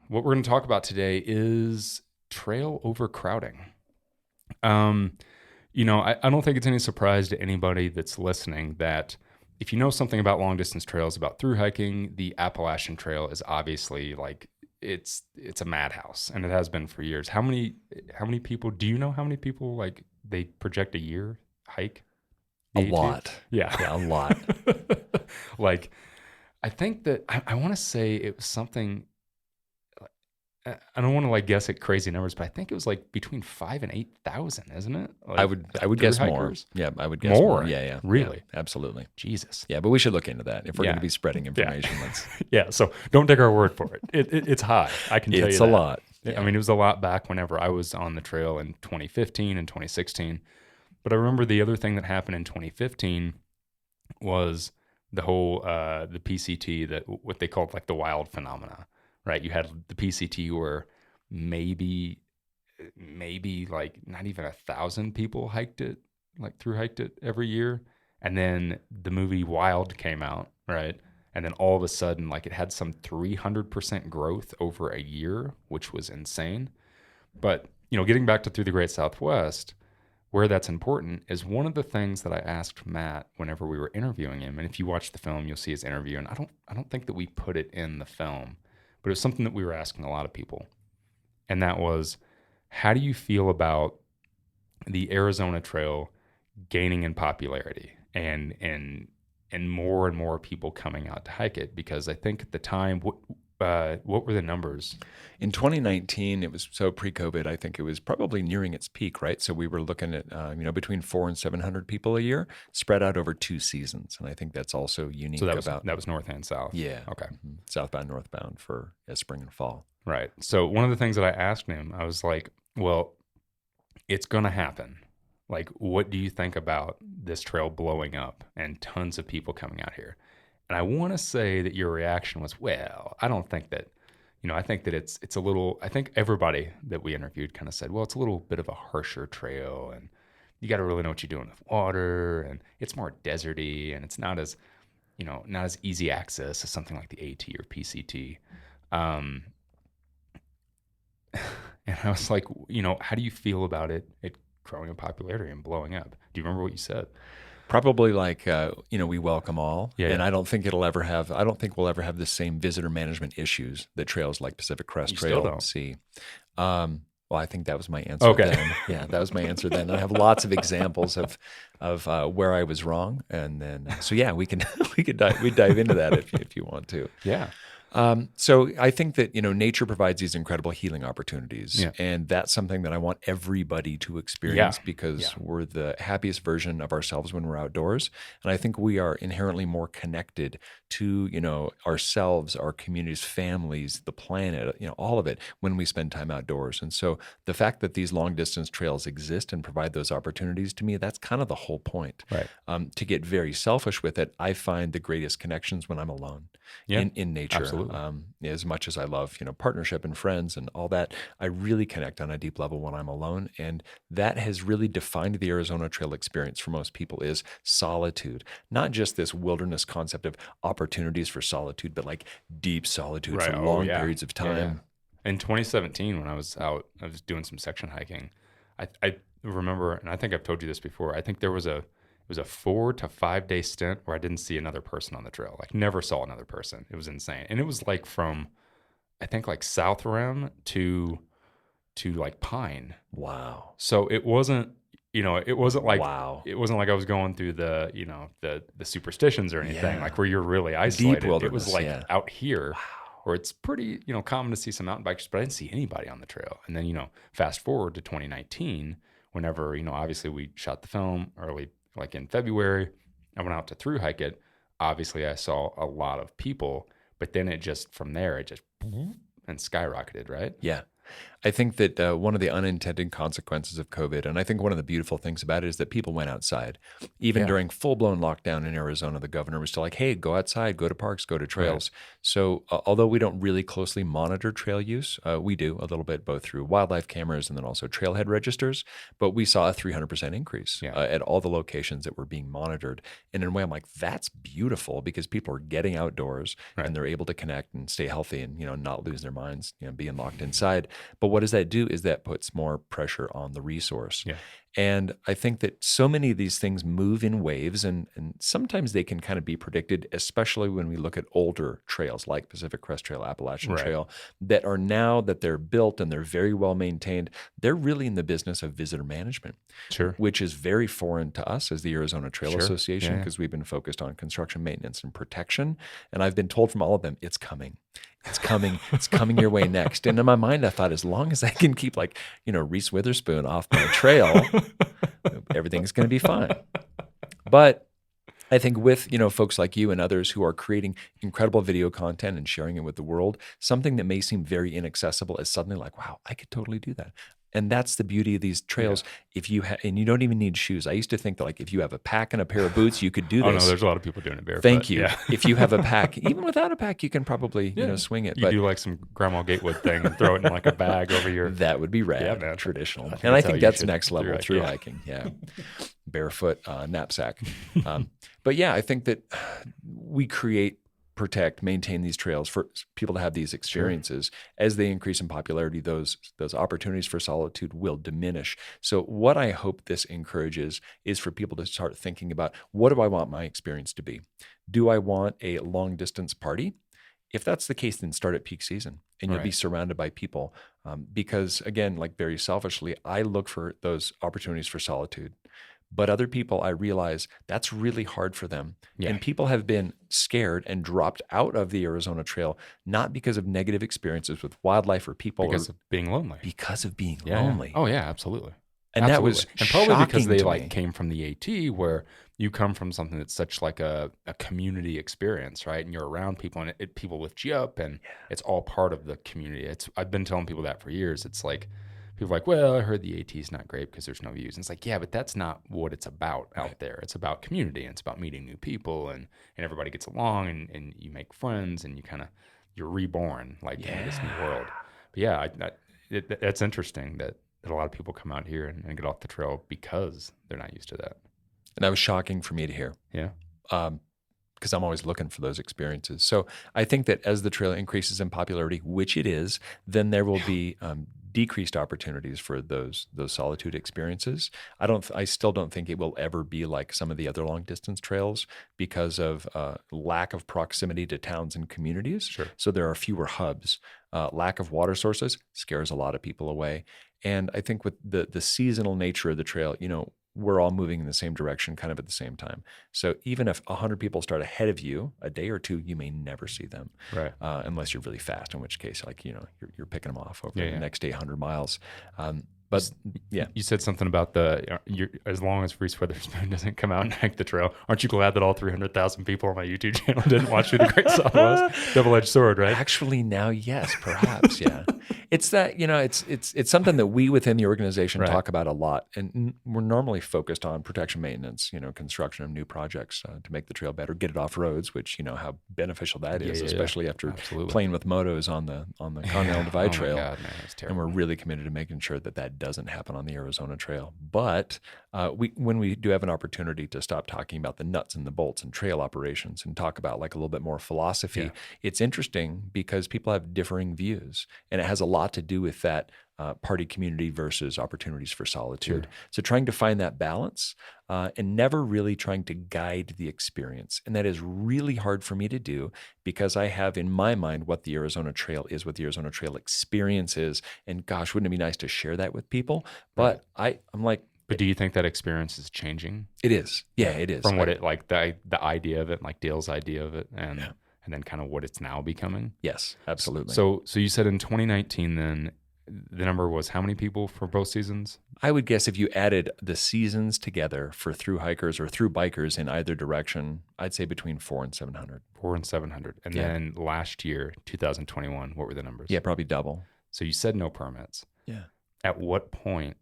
what we're going to talk about today is trail overcrowding. I don't think it's any surprise to anybody that's listening that if you know something about long distance trails, about through hiking, the Appalachian Trail is obviously like it's a madhouse, and it has been for years. How many people do you know? How many people like they project a year hike? A lot. Yeah, Yeah, a lot. Like I think that I want to say it was something. I don't want to like guess at crazy numbers, but I think it was like between 5,000 and 8,000, isn't it? Like, I would guess hikers? more. Yeah, I would guess more. Yeah. Really? Yeah, absolutely. Jesus. Yeah, but we should look into that. If we're Yeah. going to be spreading information, Yeah, so don't take our word for it. It's high. I can tell you that. It's a lot. Yeah. I mean, it was a lot back whenever I was on the trail in 2015 and 2016. But I remember the other thing that happened in 2015 was the whole the PCT, that what they called like the wild phenomena, right? You had the PCT where maybe like not even 1,000 people hiked it every year. And then the movie Wild came out, right? And then all of a sudden, like it had some 300% growth over a year, which was insane. But, getting back to Through the Great Southwest, where that's important is one of the things that I asked Matt whenever we were interviewing him. And if you watch the film, you'll see his interview. And I don't think that we put it in the film, but it was something that we were asking a lot of people. And that was, how do you feel about the Arizona Trail gaining in popularity and more and more people coming out to hike it? Because I think at the time, what were the numbers? In 2019, it was so pre-COVID. I think it was probably nearing its peak, right? So we were looking at between 400 and 700 people a year, spread out over 2 seasons, and I think that's also unique. So that was north and south. Yeah. Okay. Mm-hmm. Southbound, northbound for spring and fall. Right. So one of the things that I asked him, I was like, "Well, it's going to happen. Like, what do you think about this trail blowing up and tons of people coming out here?" And I want to say that your reaction was, "Well, I don't think that, I think that it's a little, I think everybody that we interviewed kind of said, well, it's a little bit of a harsher trail and you got to really know what you're doing with water and it's more deserty and it's not as easy access as something like the AT or PCT." And I was like, how do you feel about it growing in popularity and blowing up? Do you remember what you said? Probably like, we welcome all. Yeah. And I don't think we'll ever have the same visitor management issues that trails like Pacific Crest Trail see. Well, I think that was my answer then. Yeah, that was my answer then. I have lots of examples of where I was wrong. And then, so yeah, we dive into that if you want to. Yeah. So I think that, nature provides these incredible healing opportunities. Yeah. And that's something that I want everybody to experience because we're the happiest version of ourselves when we're outdoors. And I think we are inherently more connected to, ourselves, our communities, families, the planet, all of it when we spend time outdoors. And so the fact that these long distance trails exist and provide those opportunities, to me, that's kind of the whole point. Right. To get very selfish with it, I find the greatest connections when I'm alone in nature. Absolutely. As much as I love, partnership and friends and all that, I really connect on a deep level when I'm alone. And that has really defined the Arizona Trail experience for most people is solitude, not just this wilderness concept of opportunities for solitude, but like deep solitude for long periods of time. Yeah. In 2017, when I was out, I was doing some section hiking. I remember, and I think I've told you this before, I think it was a 4 to 5 day stint where I didn't see another person on the trail. Like never saw another person. It was insane. And it was like from, I think like South Rim to like Pine. Wow. So it wasn't, it wasn't like, wow. It wasn't like I was going through the, the superstitions or anything like where you're really isolated. Deep wilderness, it was like out here where it's pretty, common to see some mountain bikers, but I didn't see anybody on the trail. And then, fast forward to 2019, whenever, obviously we shot the film early, like in February, I went out to through hike it. Obviously, I saw a lot of people, but then from there, it just and skyrocketed, right? Yeah. I think that one of the unintended consequences of COVID, and I think one of the beautiful things about it, is that people went outside. Even during full-blown lockdown in Arizona, the governor was still like, hey, go outside, go to parks, go to trails. Right. So although we don't really closely monitor trail use, we do a little bit, both through wildlife cameras and then also trailhead registers, but we saw a 300% increase at all the locations that were being monitored. And in a way, I'm like, that's beautiful, because people are getting outdoors and they're able to connect and stay healthy and, not lose their minds, being locked inside. But what does that do is that puts more pressure on the resource. Yeah. And I think that so many of these things move in waves, and sometimes they can kind of be predicted, especially when we look at older trails like Pacific Crest Trail, Appalachian Trail, that are now that they're built and they're very well maintained, they're really in the business of visitor management, which is very foreign to us as the Arizona Trail Association, because we've been focused on construction, maintenance, and protection. And I've been told from all of them, it's coming. It's coming. It's coming your way next. And in my mind, I thought, as long as I can keep Reese Witherspoon off my trail, everything's going to be fine. But I think with, folks like you and others who are creating incredible video content and sharing it with the world, something that may seem very inaccessible is suddenly like, wow, I could totally do that. And that's the beauty of these trails. If you and you don't even need shoes. I used to think that if you have a pack and a pair of boots, you could do this. Oh no, there's a lot of people doing it barefoot. Thank you. Yeah. If you have a pack, even without a pack, you can probably swing it. You do some Grandma Gatewood thing and throw it in a bag over your. That would be rad. Yeah, man. Traditional. And I think that's next level through hiking. Yeah, barefoot knapsack. But yeah, I think that we create, protect, maintain these trails for people to have these experiences. As they increase in popularity, those opportunities for solitude will diminish. So what I hope this encourages is for people to start thinking about, what do I want my experience to be? Do I want a long distance party? If that's the case, then start at peak season and you'll be surrounded by people. Because again, very selfishly, I look for those opportunities for solitude. But other people, I realize that's really hard for them. Yeah. And people have been scared and dropped out of the Arizona Trail, not because of negative experiences with wildlife or people. Because of being lonely. Because of being lonely. Oh, yeah, absolutely. And that was probably because they came from the AT, where you come from something that's such a community experience, right? And you're around people, and people lift you up, and it's all part of the community. I've been telling people that for years. It's people are like, well, I heard the AT is not great because there's no views. And it's but that's not what it's about out there. It's about community, and it's about meeting new people, and everybody gets along, and you make friends, and you're reborn into this new world. But that's interesting that a lot of people come out here and get off the trail because they're not used to that. And that was shocking for me to hear. Yeah. Because I'm always looking for those experiences. So I think that as the trail increases in popularity, which it is, then there will be decreased opportunities for those solitude experiences. I still don't think it will ever be like some of the other long distance trails because of lack of proximity to towns and communities. Sure. So there are fewer hubs. Lack of water sources scares a lot of people away. And I think with the seasonal nature of the trail, we're all moving in the same direction kind of at the same time. So even if 100 people start ahead of you a day or two, you may never see them, right? Unless you're really fast, in which case, you're picking them off over the next day, 100 miles. But you said something about as long as Reese Witherspoon doesn't come out and hike the trail, aren't you glad that all 300,000 people on my YouTube channel didn't watch who the Great Southwest? Double-edged sword, right? Actually, now, yes, perhaps, yeah. It's that, it's something that we within the organization talk about a lot. And we're normally focused on protection, maintenance, construction of new projects to make the trail better, get it off roads, which, how beneficial that is, especially after playing with motos on the Continental Divide Trail. My God, man, that's terrible. And we're really committed to making sure that doesn't happen on the Arizona Trail. But when we do have an opportunity to stop talking about the nuts and the bolts and trail operations and talk about a little bit more philosophy, it's interesting because people have differing views, and it has a lot to do with that party community versus opportunities for solitude. Sure. So trying to find that balance and never really trying to guide the experience. And that is really hard for me to do because I have in my mind what the Arizona Trail is, what the Arizona Trail experience is. And gosh, wouldn't it be nice to share that with people? But I'm like, but do you think that experience is changing? It is. Yeah, it is. From what the idea of it, Dale's idea of it, and then kind of what it's now becoming? Yes, absolutely. So you said in 2019 then, the number was how many people for both seasons? I would guess if you added the seasons together for through hikers or through bikers in either direction, I'd say between 400 and 700. 400 and 700. And then last year, 2021, what were the numbers? Yeah, probably double. So you said no permits. Yeah. At what point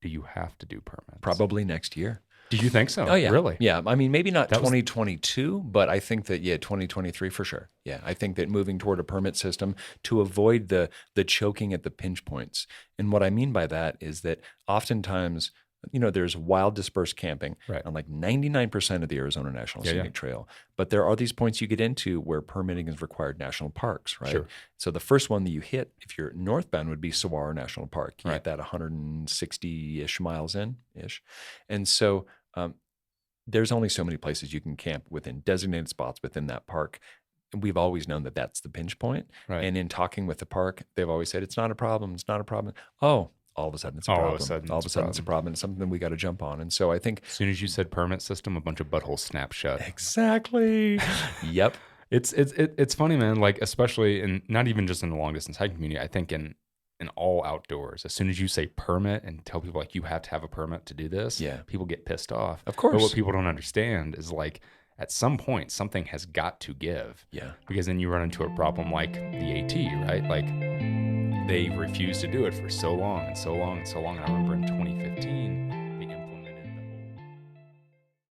do you have to do permits? Probably next year. Do you think so? Oh, yeah. Really? Yeah. I mean, maybe not 2022, but I think that, 2023 for sure. Yeah. I think that moving toward a permit system to avoid the choking at the pinch points. And what I mean by that is that oftentimes, there's wild dispersed camping on like 99% of the Arizona National Scenic Trail. But there are these points you get into where permitting is required, national parks, right? Sure. So the first one that you hit, if you're northbound, would be Saguaro National Park. You hit that 160-ish miles in-ish. And so there's only so many places you can camp within designated spots within that park. And we've always known that that's the pinch point. Right. And in talking with the park, they've always said, it's not a problem. It's not a problem. Oh, all of a sudden it's a problem. All of a sudden it's a problem. It's something we got to jump on. And so I think as soon as you said permit system, a bunch of buttholes snap shut. Exactly. Yep. It's funny, man. Like, especially in, not even just in the long distance hiking community, I think in all outdoors, as soon as you say permit and tell people like you have to have a permit to do this, people get pissed off. Of course. But what people don't understand is like at some point something has got to give. Yeah. Because then you run into a problem like the AT, right? Like they refused to do it for so long and so long and so long. And I remember in 2015,